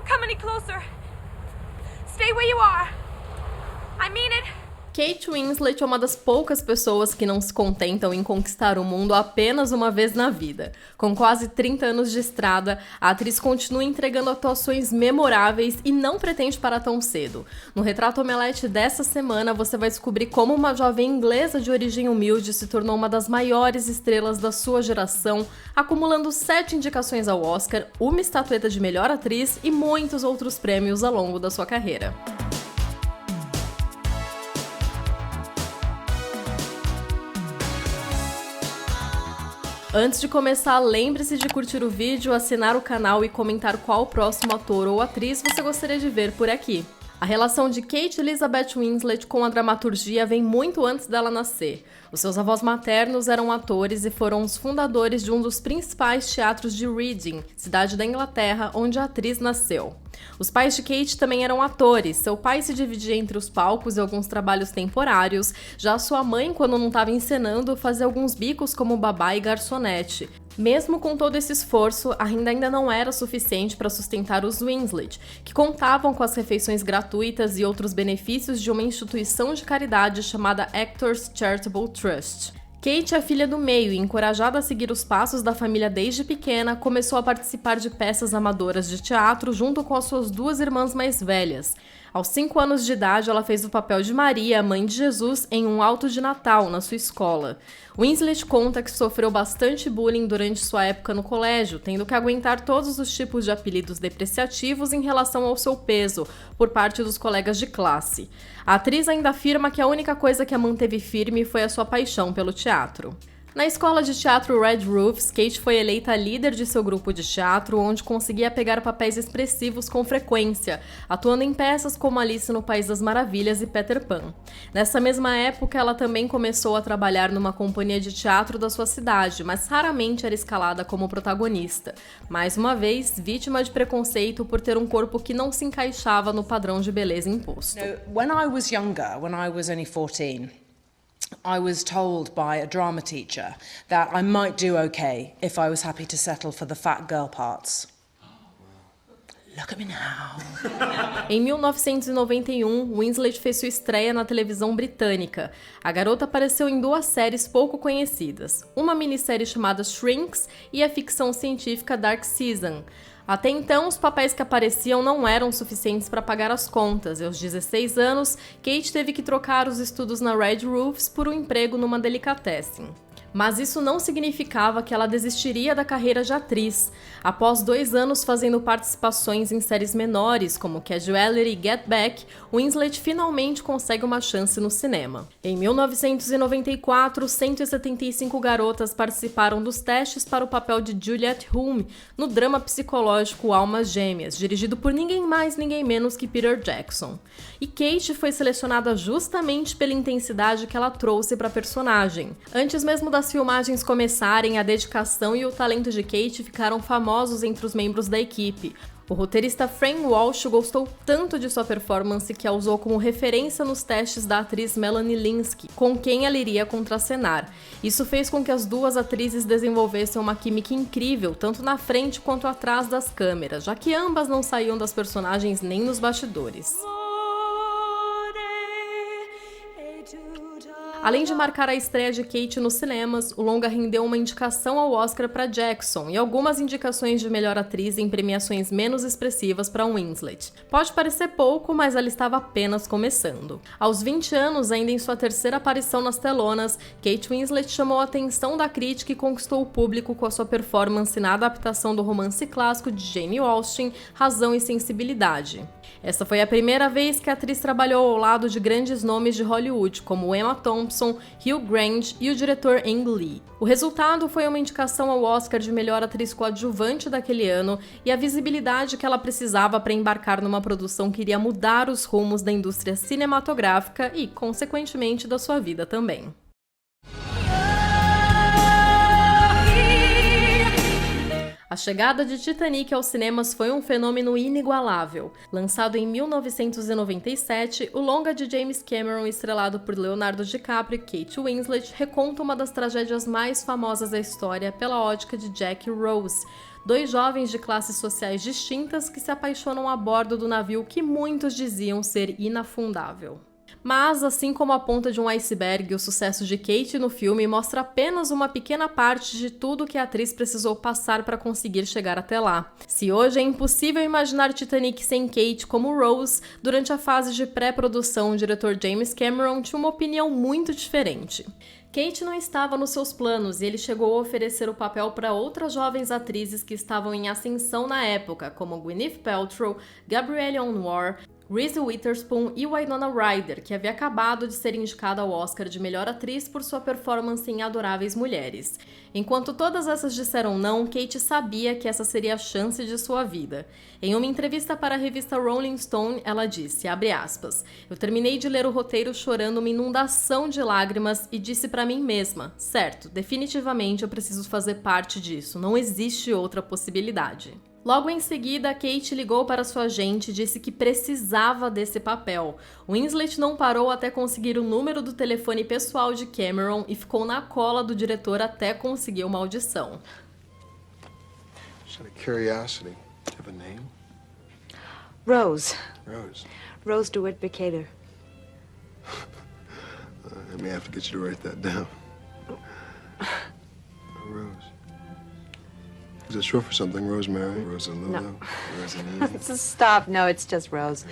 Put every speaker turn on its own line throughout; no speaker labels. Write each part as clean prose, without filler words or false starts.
Don't come any closer. Stay where you are. I mean it.
Kate Winslet é uma das poucas pessoas que não se contentam em conquistar o mundo apenas uma vez na vida. Com quase 30 anos de estrada, a atriz continua entregando atuações memoráveis e não pretende parar tão cedo. No Retrato Omelete dessa semana, você vai descobrir como uma jovem inglesa de origem humilde se tornou uma das maiores estrelas da sua geração, acumulando 7 indicações ao Oscar, uma estatueta de melhor atriz e muitos outros prêmios ao longo da sua carreira. Antes de começar, lembre-se de curtir o vídeo, assinar o canal e comentar qual próximo ator ou atriz você gostaria de ver por aqui. A relação de Kate Elizabeth Winslet com a dramaturgia vem muito antes dela nascer. Os seus avós maternos eram atores e foram os fundadores de um dos principais teatros de Reading, cidade da Inglaterra, onde a atriz nasceu. Os pais de Kate também eram atores. Seu pai se dividia entre os palcos e alguns trabalhos temporários, já sua mãe, quando não estava encenando, fazia alguns bicos como babá e garçonete. Mesmo com todo esse esforço, a renda ainda não era suficiente para sustentar os Winslet, que contavam com as refeições gratuitas e outros benefícios de uma instituição de caridade chamada Actors Charitable Trust. Kate é filha do meio e, encorajada a seguir os passos da família desde pequena, começou a participar de peças amadoras de teatro junto com as suas duas irmãs mais velhas. Aos 5 anos de idade, ela fez o papel de Maria, mãe de Jesus, em um alto de Natal, na sua escola. Winslet conta que sofreu bastante bullying durante sua época no colégio, tendo que aguentar todos os tipos de apelidos depreciativos em relação ao seu peso, por parte dos colegas de classe. A atriz ainda afirma que a única coisa que a manteve firme foi a sua paixão pelo teatro. Na escola de teatro Red Roofs, Kate foi eleita líder de seu grupo de teatro, onde conseguia pegar papéis expressivos com frequência, atuando em peças como Alice no País das Maravilhas e Peter Pan. Nessa mesma época, ela também começou a trabalhar numa companhia de teatro da sua cidade, mas raramente era escalada como protagonista. Mais uma vez, vítima de preconceito por ter um corpo que não se encaixava no padrão de beleza imposto.
When I was younger, when I was only 14, I was told by a drama teacher that I might do okay if I was happy to settle for the fat girl parts. Look at me now.
Em 1991, Winslet fez sua estreia na televisão britânica. A garota apareceu em 2 séries pouco conhecidas, uma minissérie chamada Shrinks e a ficção científica Dark Season. Até então, os papéis que apareciam não eram suficientes para pagar as contas, e aos 16 anos, Kate teve que trocar os estudos na Red Roofs por um emprego numa delicatessen. Mas isso não significava que ela desistiria da carreira de atriz. Após 2 anos fazendo participações em séries menores, como Casualty e Get Back, Winslet finalmente consegue uma chance no cinema. Em 1994, 175 garotas participaram dos testes para o papel de Juliette Hume no drama psicológico Almas Gêmeas, dirigido por ninguém mais, ninguém menos que Peter Jackson. E Kate foi selecionada justamente pela intensidade que ela trouxe para a personagem. Antes mesmo das filmagens começarem, a dedicação e o talento de Kate ficaram famosos entre os membros da equipe. O roteirista Frank Walsh gostou tanto de sua performance que a usou como referência nos testes da atriz Melanie Lynskey, com quem ela iria contracenar. Isso fez com que as duas atrizes desenvolvessem uma química incrível, tanto na frente quanto atrás das câmeras, já que ambas não saíam das personagens nem nos bastidores. Além de marcar a estreia de Kate nos cinemas, o longa rendeu uma indicação ao Oscar para Jackson e algumas indicações de melhor atriz em premiações menos expressivas para Winslet. Pode parecer pouco, mas ela estava apenas começando. Aos 20 anos, ainda em sua terceira aparição nas telonas, Kate Winslet chamou a atenção da crítica e conquistou o público com a sua performance na adaptação do romance clássico de Jane Austen, Razão e Sensibilidade. Essa foi a primeira vez que a atriz trabalhou ao lado de grandes nomes de Hollywood, como Emma Thompson, Hugh Grant e o diretor Ang Lee. O resultado foi uma indicação ao Oscar de melhor atriz coadjuvante daquele ano e a visibilidade que ela precisava para embarcar numa produção que iria mudar os rumos da indústria cinematográfica e, consequentemente, da sua vida também. A chegada de Titanic aos cinemas foi um fenômeno inigualável. Lançado em 1997, o longa de James Cameron, estrelado por Leonardo DiCaprio e Kate Winslet, reconta uma das tragédias mais famosas da história pela ótica de Jack e Rose. Dois jovens de classes sociais distintas que se apaixonam a bordo do navio que muitos diziam ser inafundável. Mas, assim como a ponta de um iceberg, o sucesso de Kate no filme mostra apenas uma pequena parte de tudo que a atriz precisou passar para conseguir chegar até lá. Se hoje é impossível imaginar Titanic sem Kate como Rose, durante a fase de pré-produção, o diretor James Cameron tinha uma opinião muito diferente. Kate não estava nos seus planos e ele chegou a oferecer o papel para outras jovens atrizes que estavam em ascensão na época, como Gwyneth Paltrow, Gabrielle Anwar, Reese Witherspoon e Winona Ryder, que havia acabado de ser indicada ao Oscar de melhor atriz por sua performance em Adoráveis Mulheres. Enquanto todas essas disseram não, Kate sabia que essa seria a chance de sua vida. Em uma entrevista para a revista Rolling Stone, ela disse, abre aspas, "Eu terminei de ler o roteiro chorando uma inundação de lágrimas e disse para mim mesma, certo, definitivamente eu preciso fazer parte disso, não existe outra possibilidade." Logo em seguida, Kate ligou para sua agente e disse que precisava desse papel. Winslet não parou até conseguir o número do telefone pessoal de Cameron e ficou na cola do diretor até conseguir uma audição.
Just out of curiosity, do you have a name?
Rose.
Rose.
Rose DeWitt Bicator.
I may have to get you to write that down. Rose. Is it short for something? Rosemary? Rosalula?
No.
Rosalina?
Stop. No, it's just Rose.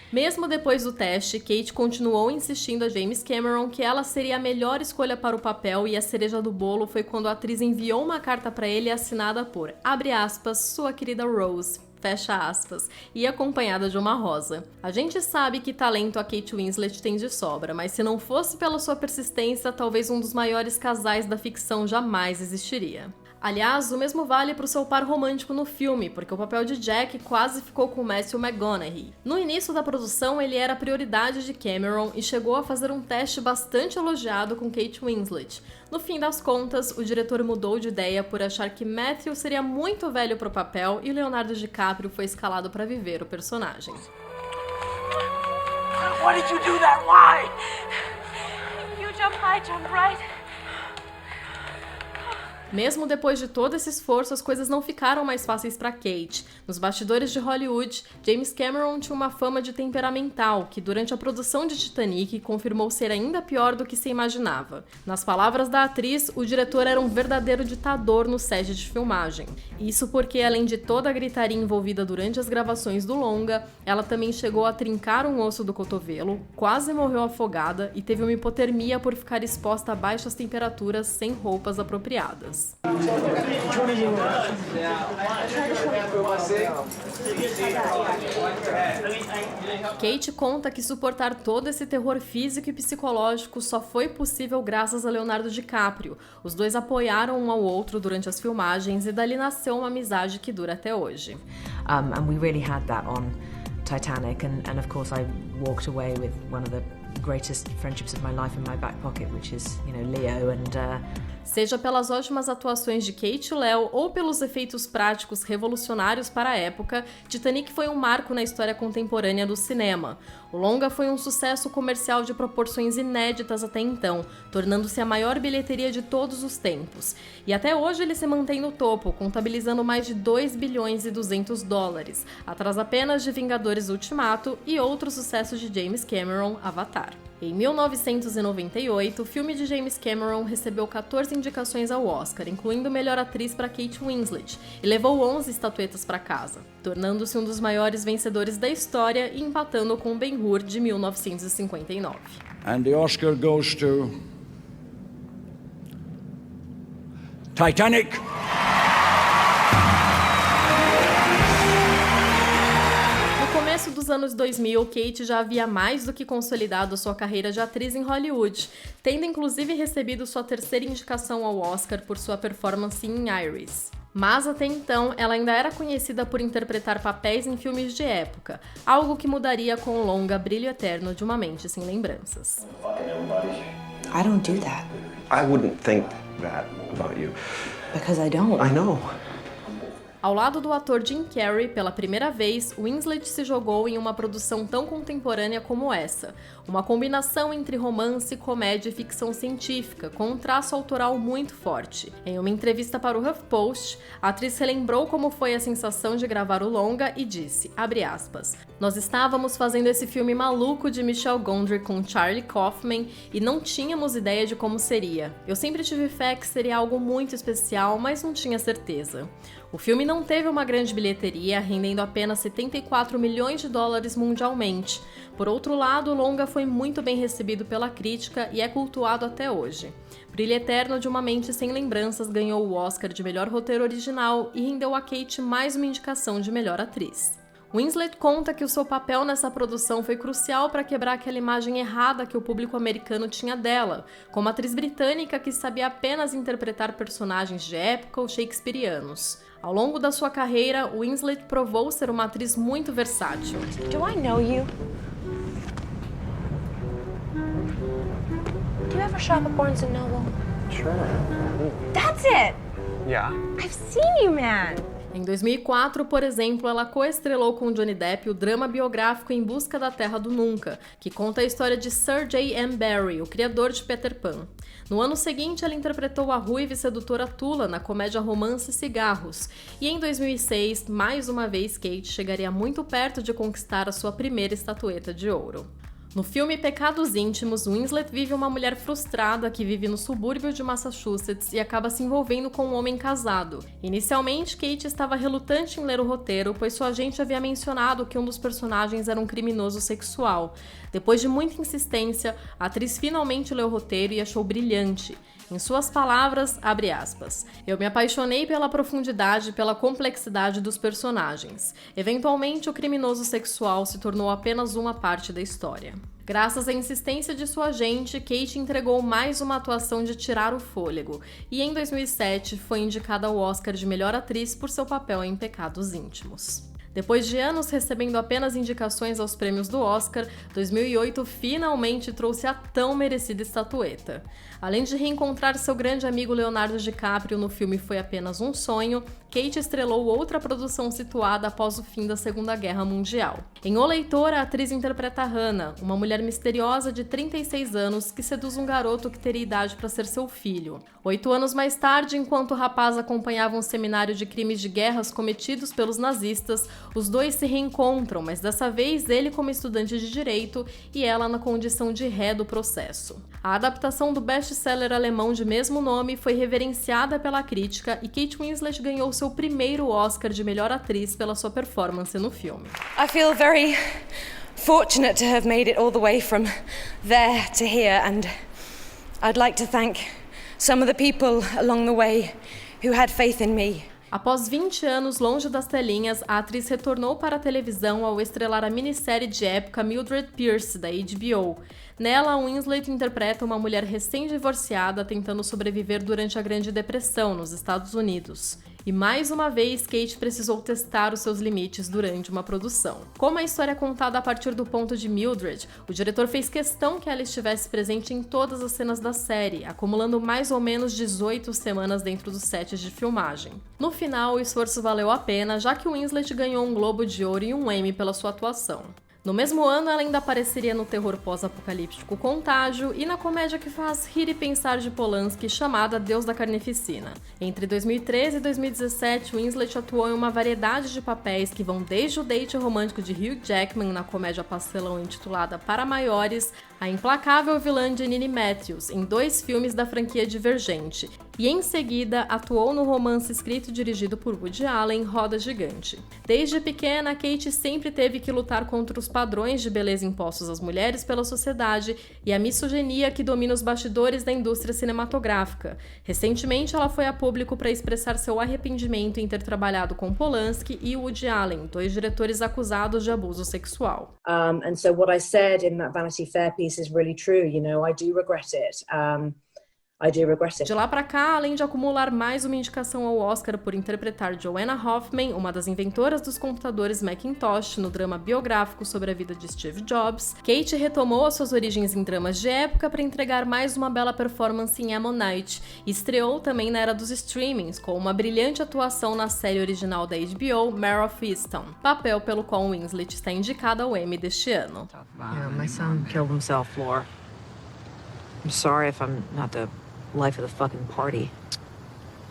Mesmo depois do teste, Kate continuou insistindo a James Cameron que ela seria a melhor escolha para o papel e a cereja do bolo foi quando a atriz enviou uma carta para ele assinada por, abre aspas, sua querida Rose, fecha aspas, e acompanhada de uma rosa. A gente sabe que talento a Kate Winslet tem de sobra, mas se não fosse pela sua persistência, talvez um dos maiores casais da ficção jamais existiria. Aliás, o mesmo vale para o seu par romântico no filme, porque o papel de Jack quase ficou com Matthew McConaughey. No início da produção, ele era a prioridade de Cameron e chegou a fazer um teste bastante elogiado com Kate Winslet. No fim das contas, o diretor mudou de ideia por achar que Matthew seria muito velho para o papel e Leonardo DiCaprio foi escalado para viver o personagem.
Why did you do that? Why? You jump high, jump right.
Mesmo depois de todo esse esforço, as coisas não ficaram mais fáceis para Kate. Nos bastidores de Hollywood, James Cameron tinha uma fama de temperamental, que durante a produção de Titanic confirmou ser ainda pior do que se imaginava. Nas palavras da atriz, o diretor era um verdadeiro ditador no set de filmagem. Isso porque, além de toda a gritaria envolvida durante as gravações do longa, ela também chegou a trincar um osso do cotovelo, quase morreu afogada e teve uma hipotermia por ficar exposta a baixas temperaturas sem roupas apropriadas. Kate conta que suportar todo esse terror físico e psicológico só foi possível graças a Leonardo DiCaprio. Os dois apoiaram um ao outro durante as filmagens e dali nasceu uma amizade que dura até hoje.
And we really had that on Titanic, and of course I walked away with one of the greatest friendships of my life in my back pocket, which is, Leo, and
Seja pelas ótimas atuações de Kate e Leo ou pelos efeitos práticos revolucionários para a época, Titanic foi um marco na história contemporânea do cinema. O longa foi um sucesso comercial de proporções inéditas até então, tornando-se a maior bilheteria de todos os tempos. E até hoje ele se mantém no topo, contabilizando mais de 2 bilhões e 200 dólares, atrás apenas de Vingadores Ultimato e outro sucesso de James Cameron, Avatar. Em 1998, o filme de James Cameron recebeu 14 indicações ao Oscar, incluindo melhor atriz para Kate Winslet, e levou 11 estatuetas para casa, tornando-se um dos maiores vencedores da história e empatando com Ben-Hur de 1959.
And the Oscar goes to Titanic.
No começo dos anos 2000, Kate já havia mais do que consolidado sua carreira de atriz em Hollywood, tendo inclusive recebido sua terceira indicação ao Oscar por sua performance em Iris. Mas até então, ela ainda era conhecida por interpretar papéis em filmes de época, algo que mudaria com o longa Brilho Eterno de uma Mente Sem Lembranças.
I don't do that.
I wouldn't think that about you.
Because I don't.
I know.
Ao lado do ator Jim Carrey, pela primeira vez, Winslet se jogou em uma produção tão contemporânea como essa. Uma combinação entre romance, comédia e ficção científica, com um traço autoral muito forte. Em uma entrevista para o HuffPost, a atriz relembrou como foi a sensação de gravar o longa e disse, abre aspas, nós estávamos fazendo esse filme maluco de Michel Gondry com Charlie Kaufman e não tínhamos ideia de como seria. Eu sempre tive fé que seria algo muito especial, mas não tinha certeza. O filme não teve uma grande bilheteria, rendendo apenas 74 milhões de dólares mundialmente. Por outro lado, o longa foi muito bem recebido pela crítica e é cultuado até hoje. Brilho Eterno de uma Mente Sem Lembranças ganhou o Oscar de melhor roteiro original e rendeu a Kate mais uma indicação de melhor atriz. Winslet conta que o seu papel nessa produção foi crucial para quebrar aquela imagem errada que o público americano tinha dela, como atriz britânica que sabia apenas interpretar personagens de época ou shakespearianos. Ao longo da sua carreira, Winslet provou ser uma atriz muito versátil.
Do I know you? Do you ever shop at Barnes & Noble?
Sure.
That's it!
Yeah.
I've seen you, man!
Em 2004, por exemplo, ela coestrelou com Johnny Depp o drama biográfico Em Busca da Terra do Nunca, que conta a história de Sir J. M. Barrie, o criador de Peter Pan. No ano seguinte, ela interpretou a ruiva e sedutora Tula na comédia Romance Cigarros. E em 2006, mais uma vez, Kate chegaria muito perto de conquistar a sua primeira estatueta de ouro. No filme Pecados Íntimos, Winslet vive uma mulher frustrada que vive no subúrbio de Massachusetts e acaba se envolvendo com um homem casado. Inicialmente, Kate estava relutante em ler o roteiro, pois sua agente havia mencionado que um dos personagens era um criminoso sexual. Depois de muita insistência, a atriz finalmente leu o roteiro e achou brilhante. Em suas palavras, abre aspas, eu me apaixonei pela profundidade e pela complexidade dos personagens. Eventualmente, o criminoso sexual se tornou apenas uma parte da história. Graças à insistência de sua agente, Kate entregou mais uma atuação de tirar o fôlego, e em 2007 foi indicada ao Oscar de melhor atriz por seu papel em Pecados Íntimos. Depois de anos recebendo apenas indicações aos prêmios do Oscar, 2008 finalmente trouxe a tão merecida estatueta. Além de reencontrar seu grande amigo Leonardo DiCaprio no filme Foi Apenas um Sonho, Kate estrelou outra produção situada após o fim da Segunda Guerra Mundial. Em O Leitor, a atriz interpreta Hannah, uma mulher misteriosa de 36 anos que seduz um garoto que teria idade para ser seu filho. 8 anos mais tarde, enquanto o rapaz acompanhava um seminário de crimes de guerras cometidos pelos nazistas, os dois se reencontram, mas dessa vez ele como estudante de direito e ela na condição de ré do processo. A adaptação do best-seller alemão de mesmo nome foi reverenciada pela crítica e Kate Winslet ganhou seu primeiro Oscar de melhor atriz pela sua performance no filme.
I feel very fortunate to have made it all the way from there to here, and I'd like to thank some of the people along the way who had faith in me.
Após 20 anos longe das telinhas, a atriz retornou para a televisão ao estrelar a minissérie de época Mildred Pierce, da HBO. Nela, Winslet interpreta uma mulher recém-divorciada tentando sobreviver durante a Grande Depressão, nos Estados Unidos. E mais uma vez, Kate precisou testar os seus limites durante uma produção. Como a história é contada a partir do ponto de Mildred, o diretor fez questão que ela estivesse presente em todas as cenas da série, acumulando mais ou menos 18 semanas dentro dos sets de filmagem. No final, o esforço valeu a pena, já que Winslet ganhou um Globo de Ouro e um Emmy pela sua atuação. No mesmo ano, ela ainda apareceria no terror pós-apocalíptico Contágio e na comédia que faz rir e pensar de Polanski, chamada Deus da Carnificina. Entre 2013 e 2017, Winslet atuou em uma variedade de papéis que vão desde o date romântico de Hugh Jackman na comédia pastelão intitulada Para Maiores, a implacável vilã de Nini Matthews em 2 filmes da franquia Divergente, e em seguida atuou no romance escrito e dirigido por Woody Allen, Roda Gigante. Desde pequena, Kate sempre teve que lutar contra os padrões de beleza impostos às mulheres pela sociedade e a misoginia que domina os bastidores da indústria cinematográfica. Recentemente, ela foi a público para expressar seu arrependimento em ter trabalhado com Polanski e Woody Allen, 2 diretores acusados de abuso sexual.
And so what I said in that Vanity Fair piece is really true. You know, I do regret it.
I do regret it.
De lá pra cá, além de acumular mais uma indicação ao Oscar por interpretar Joanna Hoffman, uma das inventoras dos computadores Macintosh, no drama biográfico sobre a vida de Steve Jobs, Kate retomou as suas origens em dramas de época para entregar mais uma bela performance em Ammonite e estreou também na era dos streamings, com uma brilhante atuação na série original da HBO, Mare of Easttown, papel pelo qual Winslet está indicada ao Emmy deste ano.
Yeah, my son killed himself, Floor. I'm sorry if I'm not the life of the fucking party.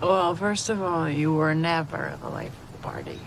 Well, first of all, you were never the life of the party.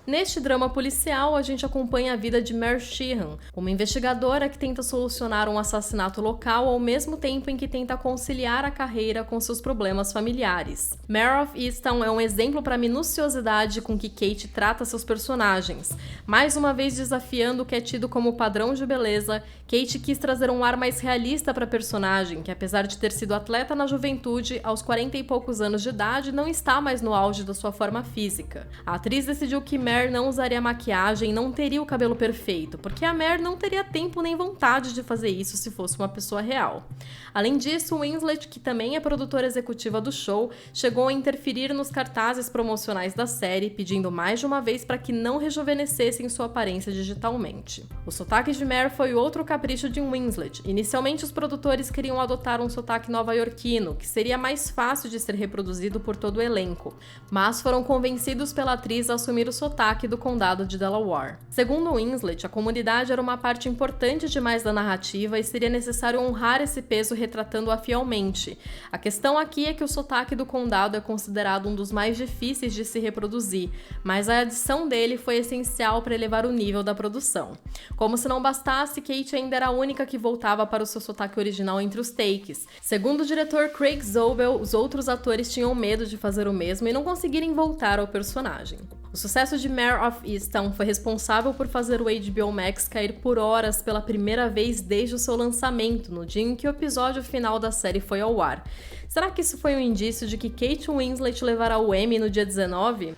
Neste drama policial, a gente acompanha a vida de Mare Sheehan, uma investigadora que tenta solucionar um assassinato local ao mesmo tempo em que tenta conciliar a carreira com seus problemas familiares. Mare of Easttown é um exemplo para a minuciosidade com que Kate trata seus personagens. Mais uma vez desafiando o que é tido como padrão de beleza, Kate quis trazer um ar mais realista para a personagem, que apesar de ter sido atleta na juventude, aos 40 e poucos anos de idade, não está mais no auge da sua forma física. A atriz decidiu que Mare não usaria maquiagem e não teria o cabelo perfeito, porque a Mare não teria tempo nem vontade de fazer isso se fosse uma pessoa real. Além disso, Winslet, que também é produtora executiva do show, chegou a interferir nos cartazes promocionais da série, pedindo mais de uma vez para que não rejuvenescessem sua aparência digitalmente. O sotaque de Mare foi outro capricho de Winslet. Inicialmente, os produtores queriam adotar um sotaque nova-iorquino, que seria mais fácil de ser reproduzido por todo o elenco, mas foram convencidos pela atriz a assumir o sotaque do condado de Delaware. Segundo Winslet, a comunidade era uma parte importante demais da narrativa e seria necessário honrar esse peso retratando-a fielmente. A questão aqui é que o sotaque do condado é considerado um dos mais difíceis de se reproduzir, mas a adição dele foi essencial para elevar o nível da produção. Como se não bastasse, Kate ainda era a única que voltava para o seu sotaque original entre os takes. Segundo o diretor Craig Zobel, os outros atores tinham medo de fazer o mesmo e não conseguirem voltar ao personagem. O sucesso de Mare of Easttown foi responsável por fazer o HBO Max cair por horas pela primeira vez desde o seu lançamento, no dia em que o episódio final da série foi ao ar. Será que isso foi um indício de que Kate Winslet levará o Emmy no dia 19?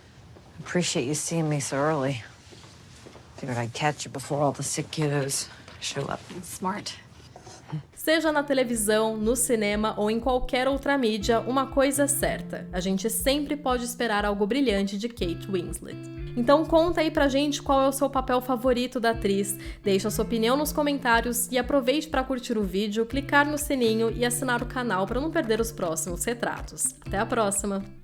Appreciate you seeing me so early. Figured I'd catch you before all the sick kiddos show up.
Smart.
Seja na televisão, no cinema ou em qualquer outra mídia, uma coisa é certa: a gente sempre pode esperar algo brilhante de Kate Winslet. Então conta aí pra gente qual é o seu papel favorito da atriz, deixa a sua opinião nos comentários e aproveite para curtir o vídeo, clicar no sininho e assinar o canal para não perder os próximos retratos. Até a próxima!